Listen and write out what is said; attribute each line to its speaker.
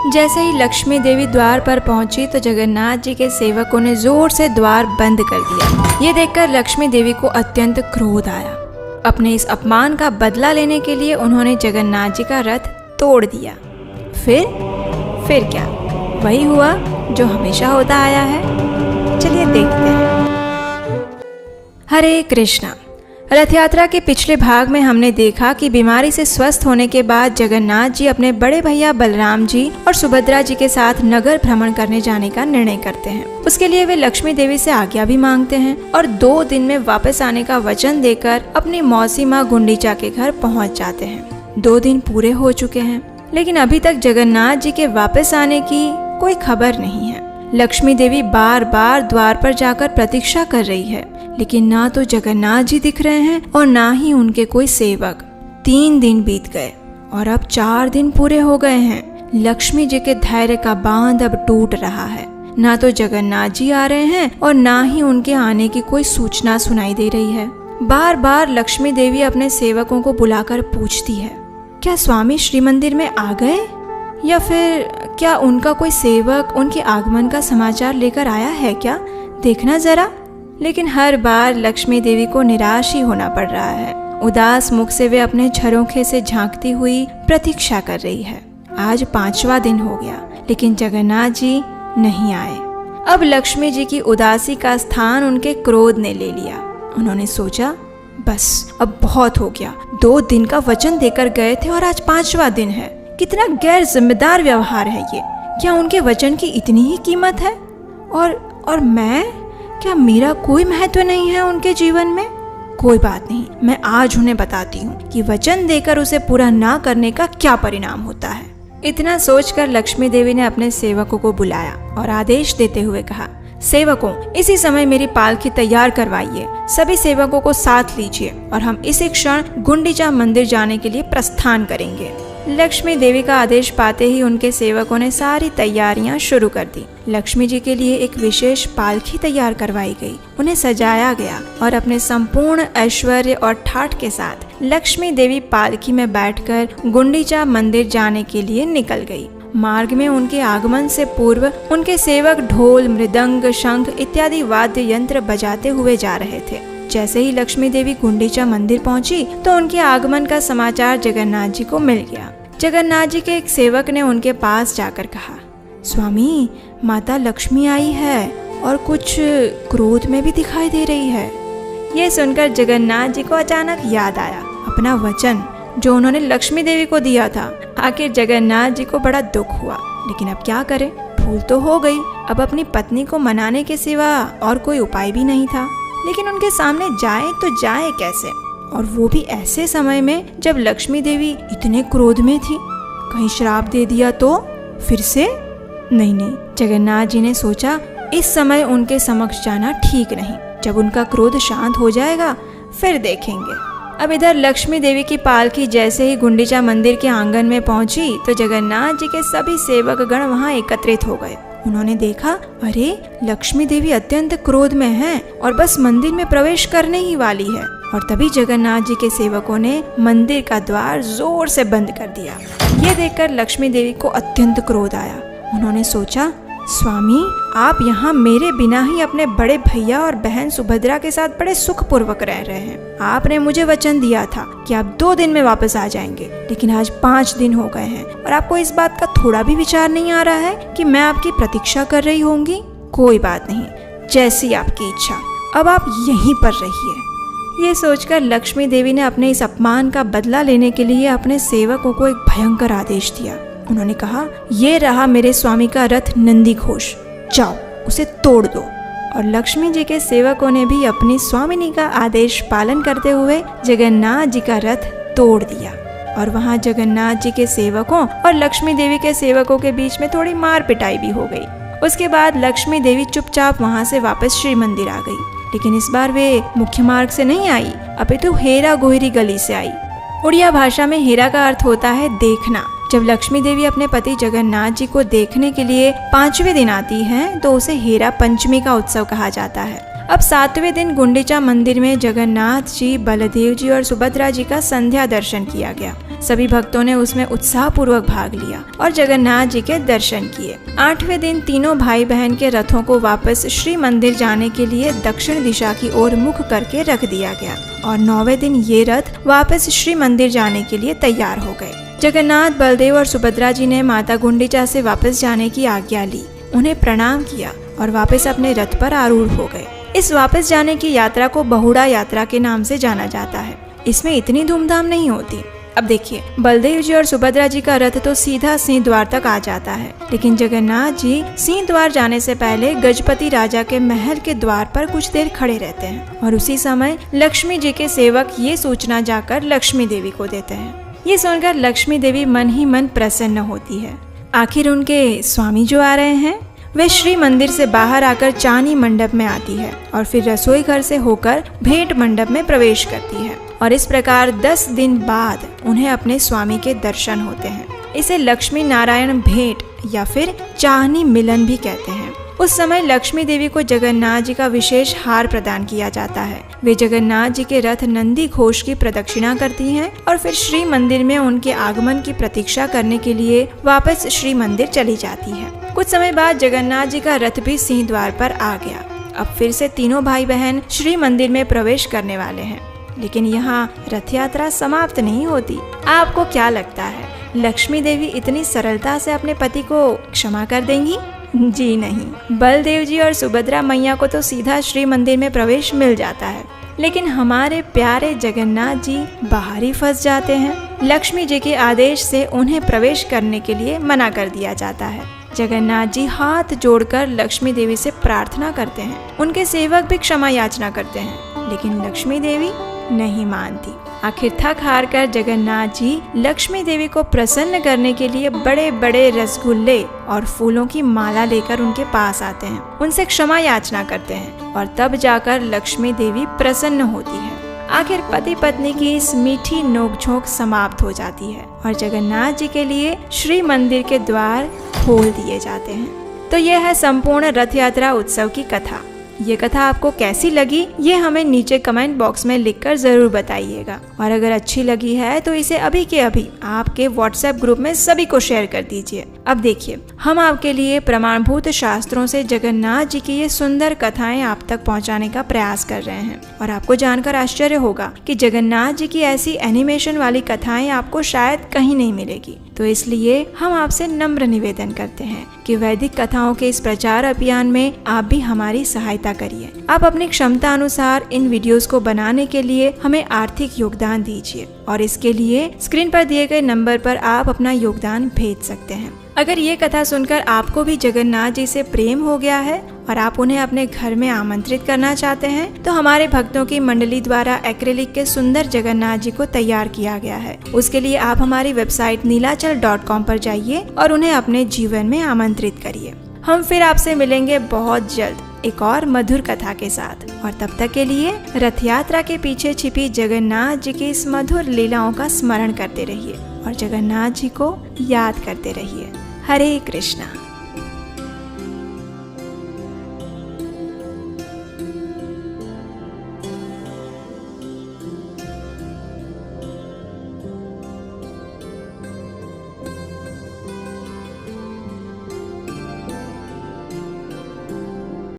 Speaker 1: जैसे ही लक्ष्मी देवी द्वार पर पहुंची तो जगन्नाथ जी के सेवकों ने जोर से द्वार बंद कर दिया। ये देखकर लक्ष्मी देवी को अत्यंत क्रोध आया। अपने इस अपमान का बदला लेने के लिए उन्होंने जगन्नाथ जी का रथ तोड़ दिया। फिर क्या? वही हुआ जो हमेशा होता आया है। चलिए देखते हैं। हरे कृष्णा। रथ यात्रा के पिछले भाग में हमने देखा कि बीमारी से स्वस्थ होने के बाद जगन्नाथ जी अपने बड़े भैया बलराम जी और सुभद्रा जी के साथ नगर भ्रमण करने जाने का निर्णय करते हैं। उसके लिए वे लक्ष्मी देवी से आज्ञा भी मांगते हैं और 2 दिन में वापस आने का वचन देकर अपनी मौसी माँ गुंडीचा के घर पहुँच जाते हैं। 2 दिन पूरे हो चुके हैं, लेकिन अभी तक जगन्नाथ जी के वापस आने की कोई खबर नहीं है। लक्ष्मी देवी बार बार द्वार पर जाकर प्रतीक्षा कर रही है, लेकिन ना तो जगन्नाथ जी दिख रहे हैं और ना ही उनके कोई सेवक। 3 दिन बीत गए और अब 4 दिन पूरे हो गए हैं। लक्ष्मी जी के धैर्य का बांध अब टूट रहा है। ना तो जगन्नाथ जी आ रहे हैं और ना ही उनके आने की कोई सूचना सुनाई दे रही है। बार बार लक्ष्मी देवी अपने सेवकों को बुलाकर पूछती है, क्या स्वामी श्री मंदिर में आ गए, या फिर क्या उनका कोई सेवक उनके आगमन का समाचार लेकर आया है क्या, देखना जरा। लेकिन हर बार लक्ष्मी देवी को निराश ही होना पड़ रहा है। उदास मुख से वे अपने झरोखे से झांकती हुई प्रतीक्षा कर रही है। आज 5वां दिन हो गया, लेकिन जगन्नाथ जी नहीं आए। अब लक्ष्मी जी की उदासी का स्थान उनके क्रोध ने ले लिया। उन्होंने सोचा, बस अब बहुत हो गया। 2 दिन का वचन देकर गए थे और आज 5वां दिन है। कितना गैर जिम्मेदार व्यवहार है ये। क्या उनके वचन की इतनी ही कीमत है? और मैं, क्या मेरा कोई महत्व नहीं है उनके जीवन में? कोई बात नहीं, मैं आज उन्हें बताती हूँ कि वचन देकर उसे पूरा ना करने का क्या परिणाम होता है। इतना सोचकर लक्ष्मी देवी ने अपने सेवकों को बुलाया और आदेश देते हुए कहा, सेवकों, इसी समय मेरी पालकी तैयार करवाइए। सभी सेवकों को साथ लीजिए और हम इसी क्षण गुंडीचा मंदिर जाने के लिए प्रस्थान करेंगे। लक्ष्मी देवी का आदेश पाते ही उनके सेवकों ने सारी तैयारियां शुरू कर दी। लक्ष्मी जी के लिए एक विशेष पालकी तैयार करवाई गई। उन्हें सजाया गया और अपने संपूर्ण ऐश्वर्य और ठाठ के साथ लक्ष्मी देवी पालकी में बैठकर गुंडीचा मंदिर जाने के लिए निकल गई। मार्ग में उनके आगमन से पूर्व उनके सेवक ढोल, मृदंग, शंख इत्यादि वाद्य यंत्र बजाते हुए जा रहे थे। जैसे ही लक्ष्मी देवी गुंडीचा मंदिर पहुंची तो उनके आगमन का समाचार जगन्नाथ जी को मिल गया। जगन्नाथ जी के एक सेवक ने उनके पास जाकर कहा, स्वामी, माता लक्ष्मी आई है और कुछ क्रोध में भी दिखाई दे रही है। ये सुनकर जगन्नाथ जी को अचानक याद आया अपना वचन जो उन्होंने लक्ष्मी देवी को दिया था। आखिर जगन्नाथ जी को बड़ा दुख हुआ, लेकिन अब क्या करें, भूल तो हो गई। अब अपनी पत्नी को मनाने के सिवा और कोई उपाय भी नहीं था। लेकिन उनके सामने जाए तो जाए कैसे, और वो भी ऐसे समय में जब लक्ष्मी देवी इतने क्रोध में थी। कहीं श्राप दे दिया तो फिर से? नहीं, जगन्नाथ जी ने सोचा, इस समय उनके समक्ष जाना ठीक नहीं। जब उनका क्रोध शांत हो जाएगा फिर देखेंगे। अब इधर लक्ष्मी देवी की पालकी जैसे ही गुंडीचा मंदिर के आंगन में पहुंची तो जगन्नाथ जी के सभी सेवक गण वहां एकत्रित हो गए। उन्होंने देखा, अरे लक्ष्मी देवी अत्यंत क्रोध में है और बस मंदिर में प्रवेश करने ही वाली है। और तभी जगन्नाथ जी के सेवकों ने मंदिर का द्वार जोर से बंद कर दिया। ये देखकर लक्ष्मी देवी को अत्यंत क्रोध आया। उन्होंने सोचा, स्वामी, आप यहाँ मेरे बिना ही अपने बड़े भैया और बहन सुभद्रा के साथ बड़े सुखपूर्वक रह रहे हैं। आपने मुझे वचन दिया था कि आप 2 दिन में वापस आ जाएंगे, लेकिन आज 5 दिन हो गए हैं और आपको इस बात का थोड़ा भी विचार नहीं आ रहा है कि मैं आपकी प्रतीक्षा कर रही होंगी। कोई बात नहीं, जैसी आपकी इच्छा, अब आप यहीं पर रहिए। ये सोचकर लक्ष्मी देवी ने अपने इस अपमान का बदला लेने के लिए अपने सेवकों को एक भयंकर आदेश दिया। उन्होंने कहा, ये रहा मेरे स्वामी का रथ नंदी घोष, जाओ उसे तोड़ दो। और लक्ष्मी जी के सेवकों ने भी अपनी स्वामिनी का आदेश पालन करते हुए जगन्नाथ जी का रथ तोड़ दिया। और वहाँ जगन्नाथ जी के सेवकों और लक्ष्मी देवी के सेवकों के बीच में थोड़ी मार पिटाई भी हो गई। उसके बाद लक्ष्मी देवी चुपचाप वहाँ से वापस श्री मंदिर आ गई, लेकिन इस बार वे मुख्य मार्ग से नहीं आई, अपितु हेरा गोहरी गली से आई। उड़िया भाषा में हेरा का अर्थ होता है देखना। जब लक्ष्मी देवी अपने पति जगन्नाथ जी को देखने के लिए 5वें दिन आती हैं तो उसे हेरा पंचमी का उत्सव कहा जाता है। अब 7वें दिन गुंडीचा मंदिर में जगन्नाथ जी, बलदेव जी और सुभद्रा जी का संध्या दर्शन किया गया। सभी भक्तों ने उसमें उत्साह पूर्वक भाग लिया और जगन्नाथ जी के दर्शन किए। 8वें दिन तीनों भाई बहन के रथों को वापस श्री मंदिर जाने के लिए दक्षिण दिशा की ओर मुख करके रख दिया गया और 9वें दिन ये रथ वापस श्री मंदिर जाने के लिए तैयार हो गए। जगन्नाथ, बलदेव और सुभद्रा जी ने माता गुंडीचा से वापस जाने की आज्ञा ली, उन्हें प्रणाम किया और वापस अपने रथ पर आरूढ़ हो गए। इस वापस जाने की यात्रा को बहुड़ा यात्रा के नाम से जाना जाता है। इसमें इतनी धूमधाम नहीं होती। अब देखिए, बलदेव जी और सुभद्रा जी का रथ तो सीधा सिंह द्वार तक आ जाता है, लेकिन जगन्नाथ जी सिंह द्वार जाने से पहले गजपति राजा के महल के द्वार पर कुछ देर खड़े रहते हैं और उसी समय लक्ष्मी जी के सेवक ये सूचना जाकर लक्ष्मी देवी को देते हैं। ये सुनकर लक्ष्मी देवी मन ही मन प्रसन्न होती है। आखिर उनके स्वामी जो आ रहे हैं वे श्री मंदिर से बाहर आकर चानी मंडप में आती है और फिर रसोई घर से होकर भेंट मंडप में प्रवेश करती है और इस प्रकार 10 दिन बाद उन्हें अपने स्वामी के दर्शन होते हैं। इसे लक्ष्मी नारायण भेंट या फिर चाहनी मिलन भी कहते हैं। उस समय लक्ष्मी देवी को जगन्नाथ जी का विशेष हार प्रदान किया जाता है। वे जगन्नाथ जी के रथ नंदी घोष की प्रदक्षिणा करती हैं और फिर श्री मंदिर में उनके आगमन की प्रतीक्षा करने के लिए वापस श्री मंदिर चली जाती है। कुछ समय बाद जगन्नाथ जी का रथ भी सिंह द्वार पर आ गया। अब फिर से तीनों भाई बहन श्री मंदिर में प्रवेश करने वाले हैं, लेकिन यहाँ रथ यात्रा समाप्त नहीं होती। आपको क्या लगता है, लक्ष्मी देवी इतनी सरलता से अपने पति को क्षमा कर देंगी? जी नहीं। बलदेव जी और सुभद्रा मैया को तो सीधा श्री मंदिर में प्रवेश मिल जाता है, लेकिन हमारे प्यारे जगन्नाथ जी बाहर ही फंस जाते हैं। लक्ष्मी जी के आदेश से उन्हें प्रवेश करने के लिए मना कर दिया जाता है। जगन्नाथ जी हाथ जोड़कर लक्ष्मी देवी से प्रार्थना करते हैं। उनके सेवक भी क्षमा याचना करते हैं, लेकिन लक्ष्मी देवी नहीं मानती। आखिर थक हार कर जगन्नाथ जी लक्ष्मी देवी को प्रसन्न करने के लिए बड़े बड़े रसगुल्ले और फूलों की माला लेकर उनके पास आते हैं, उनसे क्षमा याचना करते हैं और तब जाकर लक्ष्मी देवी प्रसन्न होती है। आखिर पति पत्नी की इस मीठी नोकझोंक समाप्त हो जाती है और जगन्नाथ जी के लिए श्री मंदिर के द्वार खोल दिए जाते हैं। तो यह है संपूर्ण रथ यात्रा उत्सव की कथा। ये कथा आपको कैसी लगी ये हमें नीचे कमेंट बॉक्स में लिखकर जरूर बताइएगा और अगर अच्छी लगी है तो इसे अभी के अभी आपके व्हाट्सएप ग्रुप में सभी को शेयर कर दीजिए। अब देखिए, हम आपके लिए प्रमाणभूत शास्त्रों से जगन्नाथ जी की ये सुंदर कथाएं आप तक पहुंचाने का प्रयास कर रहे हैं और आपको जानकर आश्चर्य होगा कि जगन्नाथ जी की ऐसी एनिमेशन वाली कथाएं आपको शायद कहीं नहीं मिलेगी। तो इसलिए हम आपसे नम्र निवेदन करते हैं कि वैदिक कथाओं के इस प्रचार अभियान में आप भी हमारी सहायता करिए। आप अपनी क्षमता अनुसार इन वीडियोस को बनाने के लिए हमें आर्थिक योगदान दीजिए और इसके लिए स्क्रीन पर दिए गए नंबर पर आप अपना योगदान भेज सकते हैं। अगर ये कथा सुनकर आपको भी जगन्नाथ जी से प्रेम हो गया है और आप उन्हें अपने घर में आमंत्रित करना चाहते हैं तो हमारे भक्तों की मंडली द्वारा एक्रेलिक के सुंदर जगन्नाथ जी को तैयार किया गया है। उसके लिए आप हमारी वेबसाइट नीलाचल.com पर जाइए और उन्हें अपने जीवन में आमंत्रित करिए। हम फिर आपसे मिलेंगे बहुत जल्द एक और मधुर कथा के साथ और तब तक के लिए रथ यात्रा के पीछे छिपी जगन्नाथ जी की इस मधुर लीलाओं का स्मरण करते रहिए और जगन्नाथ जी को याद करते रहिए। हरे कृष्णा।